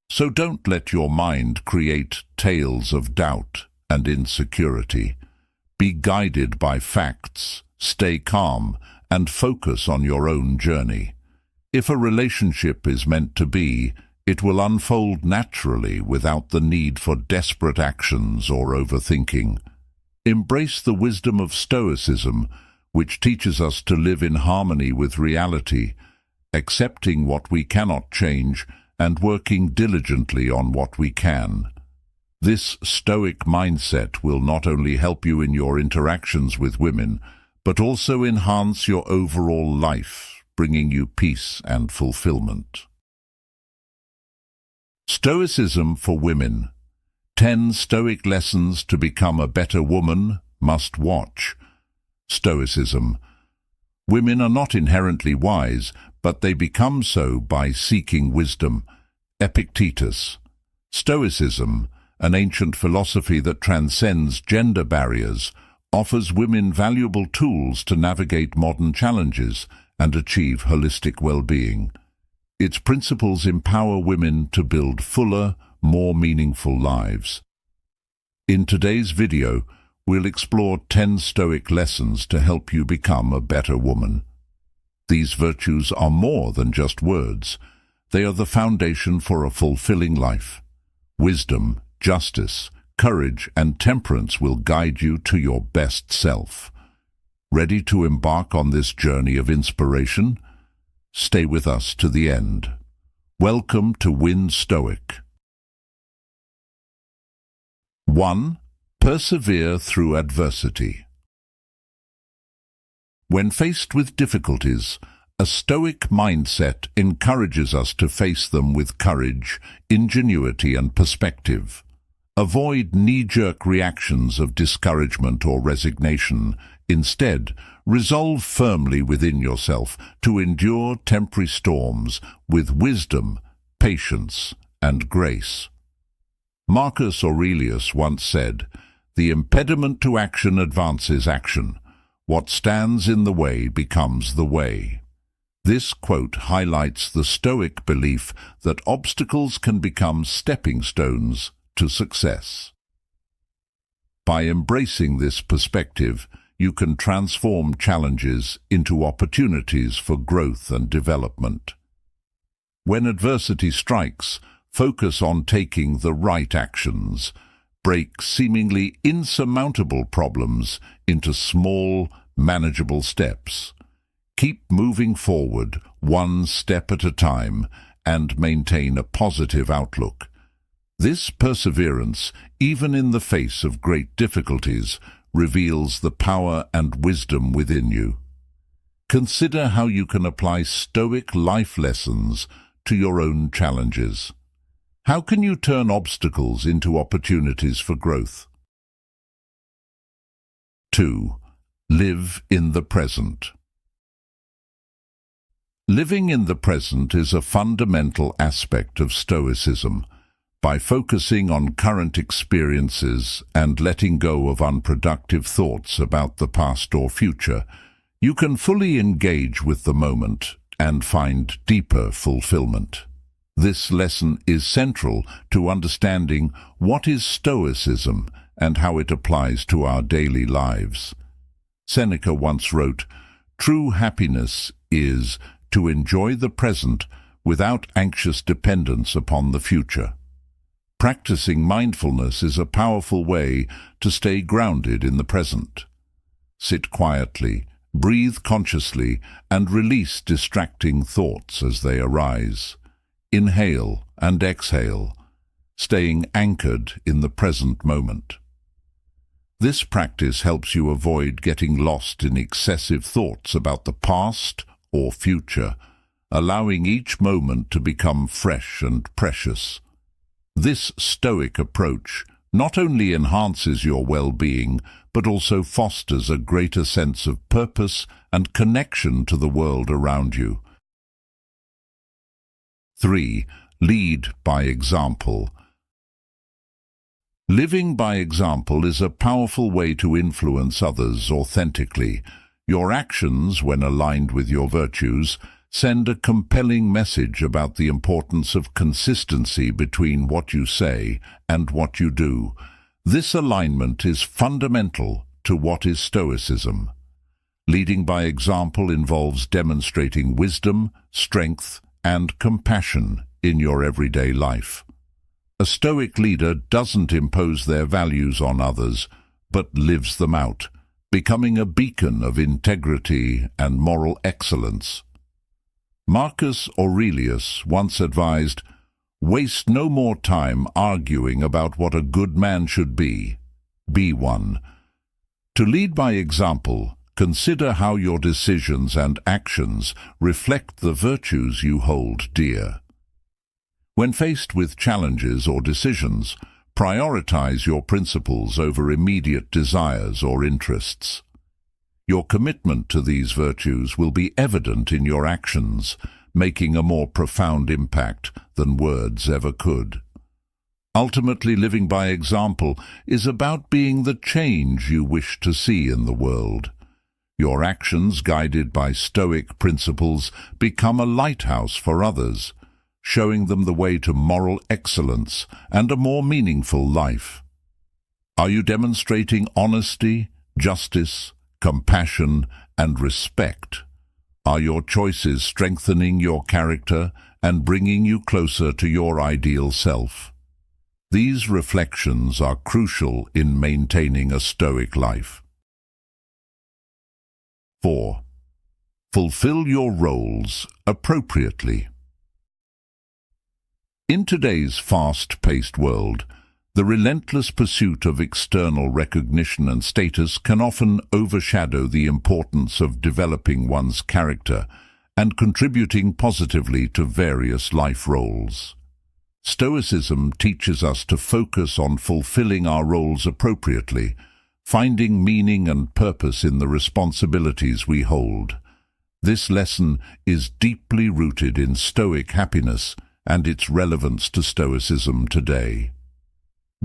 So don't let your mind create tales of doubt and insecurity. Be guided by facts, stay calm, and focus on your own journey. If a relationship is meant to be, it will unfold naturally without the need for desperate actions or overthinking. Embrace the wisdom of Stoicism, which teaches us to live in harmony with reality, accepting what we cannot change and working diligently on what we can. This Stoic mindset will not only help you in your interactions with women, but also enhance your overall life, bringing you peace and fulfillment. Stoicism for women. 10 Stoic lessons to become a better woman, must watch. Stoicism. Women are not inherently wise, but they become so by seeking wisdom. Epictetus. Stoicism, an ancient philosophy that transcends gender barriers, offers women valuable tools to navigate modern challenges and achieve holistic well-being. Its principles empower women to build fuller, more meaningful lives. In today's video, we'll explore 10 Stoic lessons to help you become a better woman. These virtues are more than just words. They are the foundation for a fulfilling life. Wisdom, justice, courage, and temperance will guide you to your best self. Ready to embark on this journey of inspiration? Stay with us to the end. Welcome to Win Stoic. 1. Persevere through adversity. When faced with difficulties, A Stoic mindset encourages us to face them with courage, ingenuity, and perspective. Avoid knee-jerk reactions of discouragement or resignation. Instead, resolve firmly within yourself to endure temporary storms with wisdom, patience, and grace. Marcus Aurelius once said, "The impediment to action advances action. What stands in the way becomes the way." This quote highlights the Stoic belief that obstacles can become stepping stones to success. By embracing this perspective, you can transform challenges into opportunities for growth and development. When adversity strikes, focus on taking the right actions. Break seemingly insurmountable problems into small, manageable steps. Keep moving forward, one step at a time, and maintain a positive outlook. This perseverance, even in the face of great difficulties, reveals the power and wisdom within you. Consider how you can apply Stoic life lessons to your own challenges. How can you turn obstacles into opportunities for growth? 2. Live in the present. Living in the present is a fundamental aspect of Stoicism. By focusing on current experiences and letting go of unproductive thoughts about the past or future, you can fully engage with the moment and find deeper fulfillment. This lesson is central to understanding what is Stoicism and how it applies to our daily lives. Seneca once wrote, "True happiness is to enjoy the present without anxious dependence upon the future." Practicing mindfulness is a powerful way to stay grounded in the present. Sit quietly, breathe consciously, and release distracting thoughts as they arise. Inhale and exhale, staying anchored in the present moment. This practice helps you avoid getting lost in excessive thoughts about the past or future, allowing each moment to become fresh and precious. This Stoic approach not only enhances your well-being, but also fosters a greater sense of purpose and connection to the world around you. 3. Lead by example. Living by example is a powerful way to influence others authentically. Your actions, when aligned with your virtues, send a compelling message about the importance of consistency between what you say and what you do. This alignment is fundamental to what is Stoicism. Leading by example involves demonstrating wisdom, strength, and compassion in your everyday life. A Stoic leader doesn't impose their values on others, but lives them out, becoming a beacon of integrity and moral excellence. Marcus Aurelius once advised, "Waste no more time arguing about what a good man should be. Be one." To lead by example, consider how your decisions and actions reflect the virtues you hold dear. When faced with challenges or decisions, prioritize your principles over immediate desires or interests. Your commitment to these virtues will be evident in your actions, making a more profound impact than words ever could. Ultimately, living by example is about being the change you wish to see in the world. Your actions, guided by Stoic principles, become a lighthouse for others, showing them the way to moral excellence and a more meaningful life. Are you demonstrating honesty, justice, compassion, and respect? Are your choices strengthening your character and bringing you closer to your ideal self? These reflections are crucial in maintaining a Stoic life. 4. Fulfill your roles appropriately. In today's fast-paced world, the relentless pursuit of external recognition and status can often overshadow the importance of developing one's character and contributing positively to various life roles. Stoicism teaches us to focus on fulfilling our roles appropriately, finding meaning and purpose in the responsibilities we hold. This lesson is deeply rooted in Stoic happiness and its relevance to Stoicism today.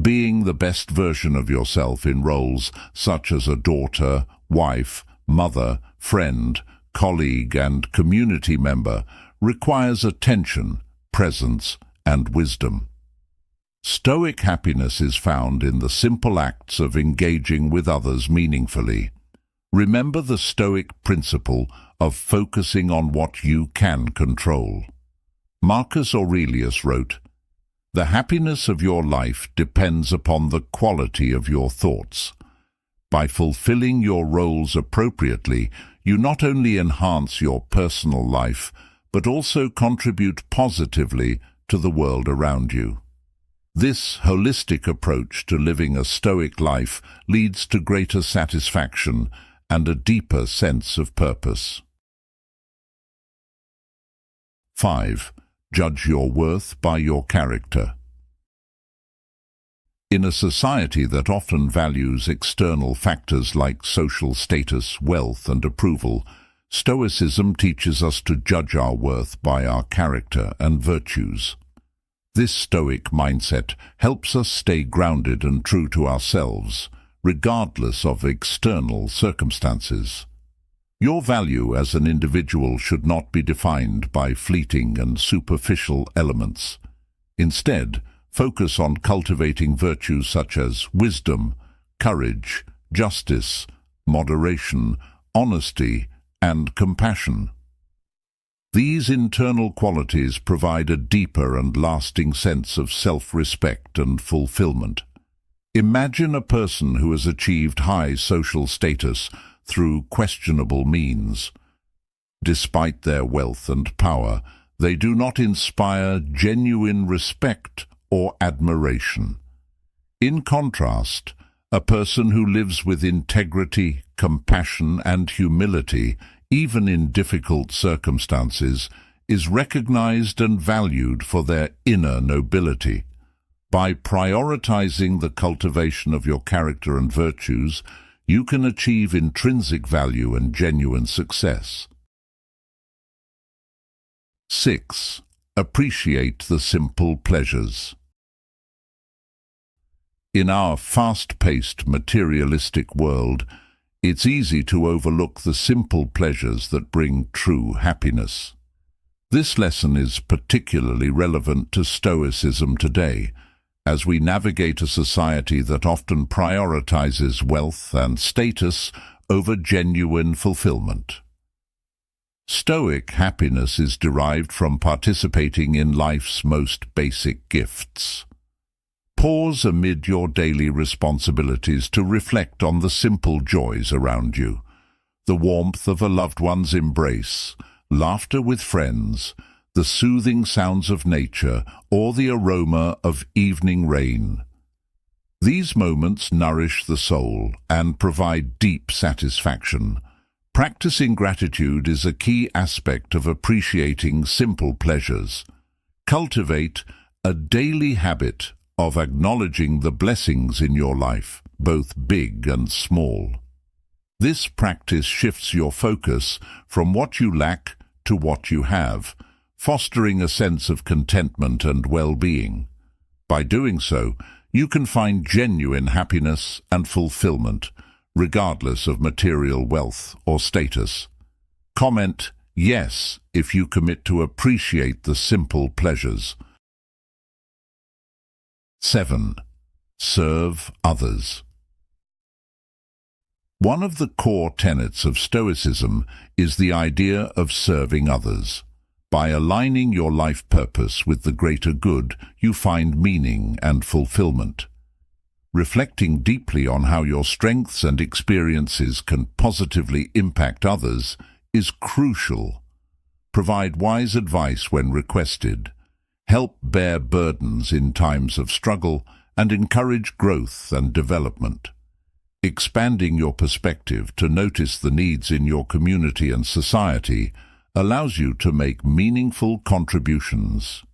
Being the best version of yourself in roles such as a daughter, wife, mother, friend, colleague, and community member requires attention, presence, and wisdom. Stoic happiness is found in the simple acts of engaging with others meaningfully. Remember the Stoic principle of focusing on what you can control. Marcus Aurelius wrote, "The happiness of your life depends upon the quality of your thoughts." By fulfilling your roles appropriately, you not only enhance your personal life, but also contribute positively to the world around you. This holistic approach to living a Stoic life leads to greater satisfaction and a deeper sense of purpose. 5. Judge your worth by your character. In a society that often values external factors like social status, wealth, and approval, Stoicism teaches us to judge our worth by our character and virtues. This Stoic mindset helps us stay grounded and true to ourselves, regardless of external circumstances. Your value as an individual should not be defined by fleeting and superficial elements. Instead, focus on cultivating virtues such as wisdom, courage, justice, moderation, honesty, and compassion. These internal qualities provide a deeper and lasting sense of self-respect and fulfillment. Imagine a person who has achieved high social status through questionable means. Despite their wealth and power, they do not inspire genuine respect or admiration. In contrast, a person who lives with integrity, compassion, and humility, even in difficult circumstances, is recognized and valued for their inner nobility. By prioritizing the cultivation of your character and virtues, you can achieve intrinsic value and genuine success. 6. Appreciate the simple pleasures. In our fast-paced, materialistic world, it's easy to overlook the simple pleasures that bring true happiness. This lesson is particularly relevant to Stoicism today, as we navigate a society that often prioritizes wealth and status over genuine fulfillment. Stoic happiness is derived from participating in life's most basic gifts. Pause amid your daily responsibilities to reflect on the simple joys around you. The warmth of a loved one's embrace, laughter with friends, the soothing sounds of nature, or the aroma of evening rain. These moments nourish the soul and provide deep satisfaction. Practicing gratitude is a key aspect of appreciating simple pleasures. Cultivate a daily habit of acknowledging the blessings in your life, both big and small. This practice shifts your focus from what you lack to what you have, fostering a sense of contentment and well-being. By doing so, you can find genuine happiness and fulfillment, regardless of material wealth or status. Comment yes if you commit to appreciate the simple pleasures. 7. Serve others. One of the core tenets of Stoicism is the idea of serving others. By aligning your life purpose with the greater good, you find meaning and fulfillment. Reflecting deeply on how your strengths and experiences can positively impact others is crucial. Provide wise advice when requested. Help bear burdens in times of struggle, and encourage growth and development. Expanding your perspective to notice the needs in your community and society allows you to make meaningful contributions.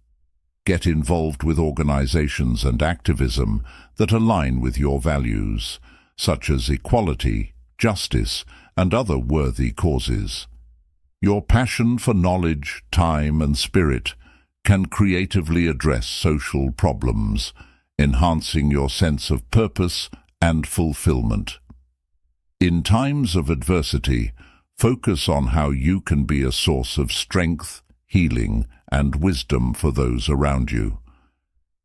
Get involved with organizations and activism that align with your values, such as equality, justice, and other worthy causes. Your passion for knowledge, time, and spirit can creatively address social problems, enhancing your sense of purpose and fulfillment. In times of adversity, focus on how you can be a source of strength, healing, and wisdom for those around you.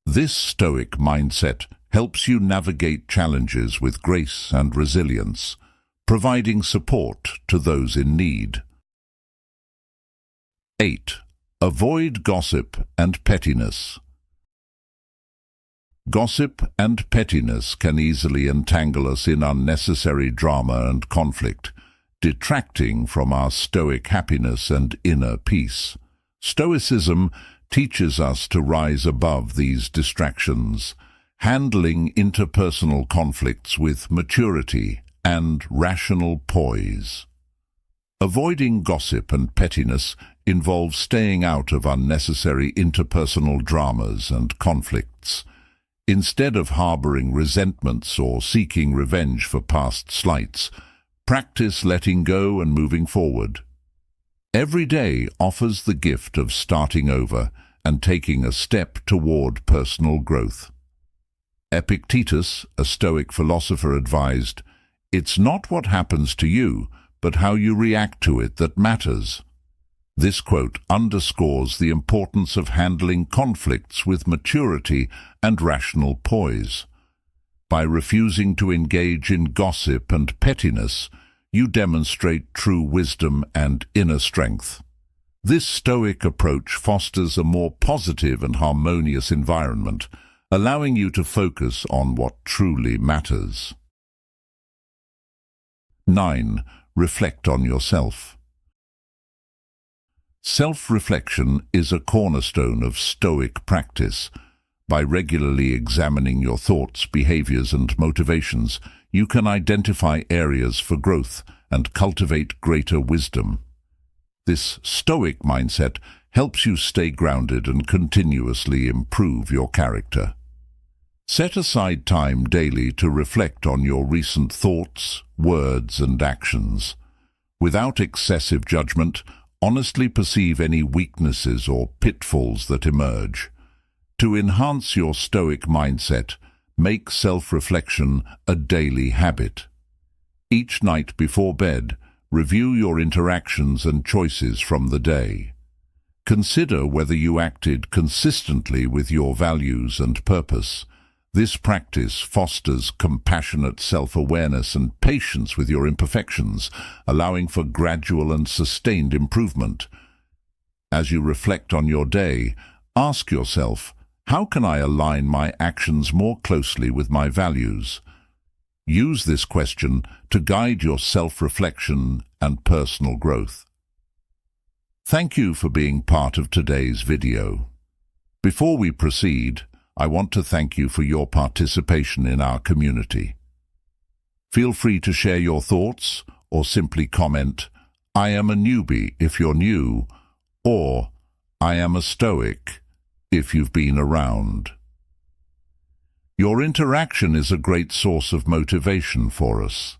This Stoic mindset helps you navigate challenges with grace and resilience, providing support to those in need. 8. Avoid gossip and pettiness. Gossip and pettiness can easily entangle us in unnecessary drama and conflict, detracting from our Stoic happiness and inner peace. Stoicism teaches us to rise above these distractions, handling interpersonal conflicts with maturity and rational poise. Avoiding gossip and pettiness involves staying out of unnecessary interpersonal dramas and conflicts. Instead of harboring resentments or seeking revenge for past slights, practice letting go and moving forward. Every day offers the gift of starting over and taking a step toward personal growth. Epictetus, a Stoic philosopher, advised, "It's not what happens to you, but how you react to it that matters." This quote underscores the importance of handling conflicts with maturity and rational poise. By refusing to engage in gossip and pettiness, you demonstrate true wisdom and inner strength. This Stoic approach fosters a more positive and harmonious environment, allowing you to focus on what truly matters. 9. Reflect on yourself. Self-reflection is a cornerstone of Stoic practice. By regularly examining your thoughts, behaviors, and motivations, you can identify areas for growth and cultivate greater wisdom. This Stoic mindset helps you stay grounded and continuously improve your character. Set aside time daily to reflect on your recent thoughts, words, and actions. Without excessive judgment, honestly perceive any weaknesses or pitfalls that emerge. To enhance your Stoic mindset, make self-reflection a daily habit. Each night before bed, review your interactions and choices from the day. Consider whether you acted consistently with your values and purpose. This practice fosters compassionate self-awareness and patience with your imperfections, allowing for gradual and sustained improvement. As you reflect on your day, ask yourself, how can I align my actions more closely with my values? Use this question to guide your self-reflection and personal growth. Thank you for being part of today's video. Before we proceed, I want to thank you for your participation in our community. Feel free to share your thoughts or simply comment, "I am a newbie" if you're new, or "I am a Stoic" if you've been around. Your interaction is a great source of motivation for us.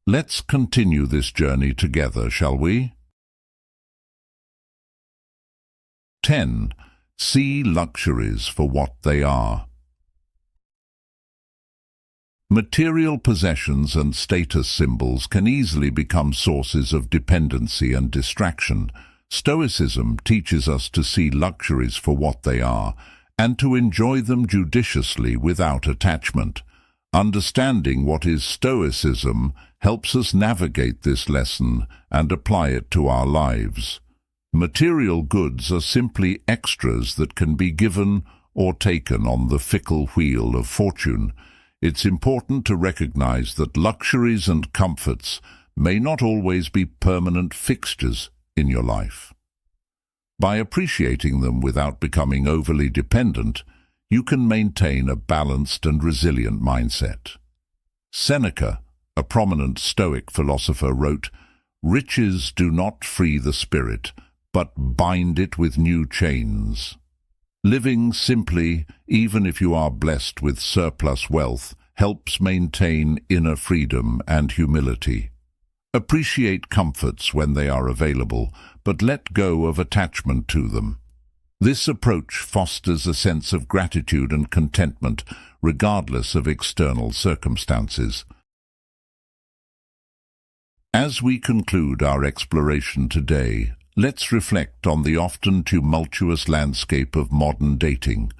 Let's continue this journey together, shall we? 10. See luxuries for what they are. Material possessions and status symbols can easily become sources of dependency and distraction. Stoicism teaches us to see luxuries for what they are and to enjoy them judiciously without attachment. Understanding what is Stoicism helps us navigate this lesson and apply it to our lives. Material goods are simply extras that can be given or taken on the fickle wheel of fortune. It's important to recognize that luxuries and comforts may not always be permanent fixtures in your life. By appreciating them without becoming overly dependent, you can maintain a balanced and resilient mindset. Seneca, a prominent Stoic philosopher, wrote, Riches do not free the spirit, but bind it with new chains. Living simply, even if you are blessed with surplus wealth, helps maintain inner freedom and humility. Appreciate comforts when they are available, but let go of attachment to them. This approach fosters a sense of gratitude and contentment, regardless of external circumstances. As we conclude our exploration today, let's reflect on the often tumultuous landscape of modern dating.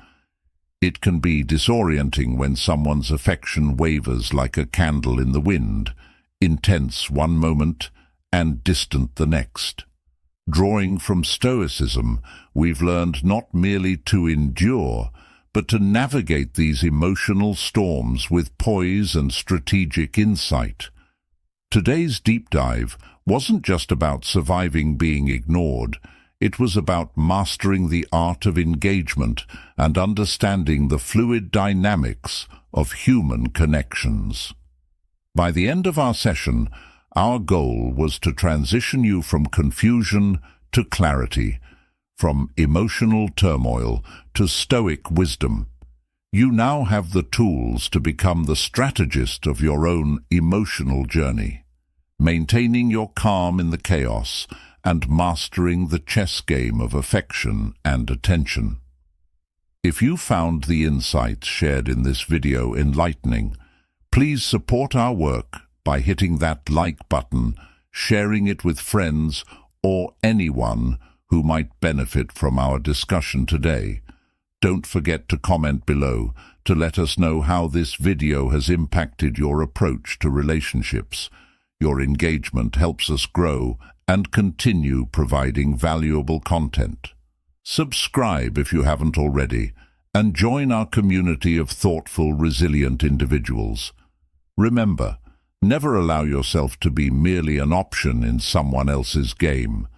It can be disorienting when someone's affection wavers like a candle in the wind, intense one moment and distant the next. Drawing from Stoicism, we've learned not merely to endure, but to navigate these emotional storms with poise and strategic insight. Today's deep dive wasn't just about surviving being ignored. It was about mastering the art of engagement and understanding the fluid dynamics of human connections. By the end of our session, our goal was to transition you from confusion to clarity, from emotional turmoil to stoic wisdom. You now have the tools to become the strategist of your own emotional journey, maintaining your calm in the chaos and mastering the chess game of affection and attention. If you found the insights shared in this video enlightening, please support our work by hitting that like button, sharing it with friends or anyone who might benefit from our discussion today. Don't forget to comment below to let us know how this video has impacted your approach to relationships. Your engagement helps us grow and continue providing valuable content. Subscribe if you haven't already, and join our community of thoughtful, resilient individuals. Remember, never allow yourself to be merely an option in someone else's game.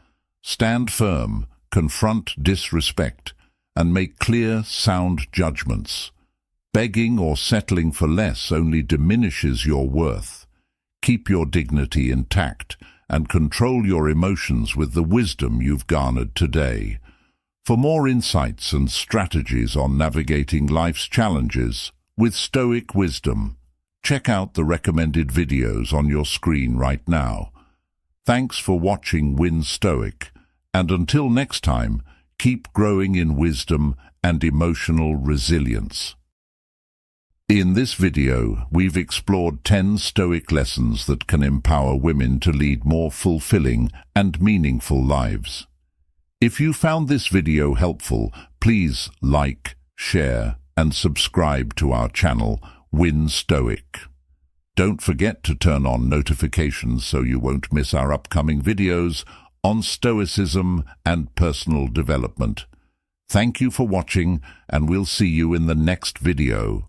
Stand firm, confront disrespect, and make clear, sound judgments. Begging or settling for less only diminishes your worth. Keep your dignity intact and control your emotions with the wisdom you've garnered today. For more insights and strategies on navigating life's challenges with Stoic wisdom, check out the recommended videos on your screen right now. Thanks for watching Win Stoic, and until next time, keep growing in wisdom and emotional resilience. In this video, we've explored 10 Stoic lessons that can empower women to lead more fulfilling and meaningful lives. If you found this video helpful, please like, share, and subscribe to our channel, Win Stoic. Don't forget to turn on notifications so you won't miss our upcoming videos on Stoicism and personal development. Thank you for watching, and we'll see you in the next video.